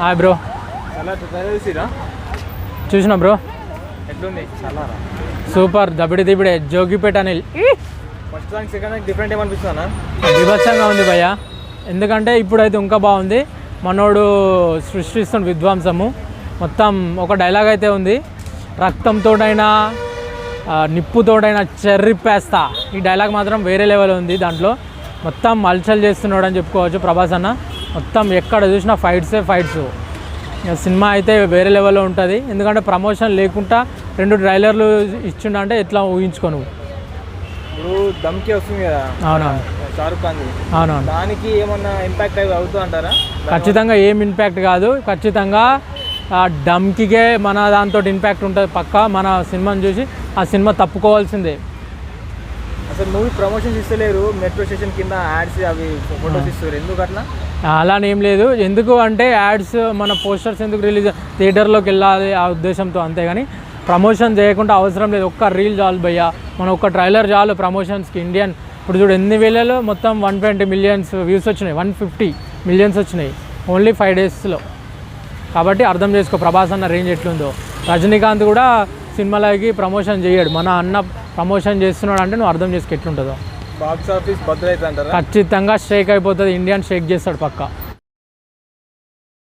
Hi bro. చూసినా bro, ఎట్లుంది చల్లారా? సూపర్. దబిడిదిబిడే Jogipet Anil first song second song different ఏమనిపిస్తుందా? విభత్సంగా ఉంది భయ్య. ఎందుకంటే ఇప్పుడైతే ఇంకా బాగుంది. మనోడు సృష్టిస్తున్న విధ్వంసము మొత్తం. ఒక డైలాగ్ అయితే ఉంది, రక్తంతోడైనా నిప్పుతోడైనా చెర్రిపేస్తా. ఈ డైలాగ్ మాత్రం వేరే లెవెల్ ఉంది. దాంట్లో మొత్తం మల్చల్ చేస్తున్నాడు అని చెప్పుకోవచ్చు ప్రభాస్ అన్న. మొత్తం ఎక్కడ చూసినా ఫైట్స్. సినిమా అయితే వేరే లెవెల్లో ఉంటుంది. ఎందుకంటే ప్రమోషన్ లేకుండా 2 ట్రైలర్లు ఇచ్చిండు అంటే ఎట్లా ఊహించుకోను. ఇప్పుడు దమ్కి వస్తుంది కదా, అవునవును, షారుఖ్ ఖాన్. అవునవును. దానికి ఏమన్నా ఇంపాక్ట్ అవుతుంది అంటారా? ఖచ్చితంగా ఏం ఇంపాక్ట్ కాదు. ఖచ్చితంగా డమ్కికే మన దాంతో ఇంపాక్ట్ ఉంటుంది పక్కా. మన సినిమాని చూసి ఆ సినిమా తప్పుకోవాల్సిందే. అసలు మూవీ ప్రమోషన్స్ ఇస్తలేరు, మెట్రో స్టేషన్ కింద యాడ్స్ అవి ఫోటోస్ ఇస్తారు, ఎందుకు అట్లా? అలానే ఏం లేదు. ఎందుకు అంటే యాడ్స్ మన పోస్టర్స్ ఎందుకు రిలీజ్ థియేటర్లోకి వెళ్ళాలి ఆ ఉద్దేశంతో, అంతేగాని ప్రమోషన్ చేయకుండా అవసరం లేదు. ఒక్క రీల్ చాలు భయ్య, మన ఒక్క ట్రైలర్ చాలు ప్రమోషన్స్కి. ఇండియన్ ఇప్పుడు చూడు ఎన్ని వేలలో మొత్తం 120 మిలియన్స్ వ్యూస్ వచ్చినాయి, 150 మిలియన్స్ వచ్చినాయి ఓన్లీ 5 డేస్లో. కాబట్టి అర్థం చేసుకో ప్రభాస్ అన్న రేంజ్ ఎట్లుందో. రజనీకాంత్ కూడా సినిమాలకి ప్రమోషన్ చేయడు, మన అన్న ప్రమోషన్ చేస్తున్నాడు అంటే నువ్వు అర్థం చేసుకో ఎట్లుంటుందో. బాక్స్ ఆఫీస్ బద్దలైతే అంటారా? ఖచ్చితంగా షేక్ అయిపోతుంది. ఇండియన్ షేక్ చేస్తాడు పక్కా.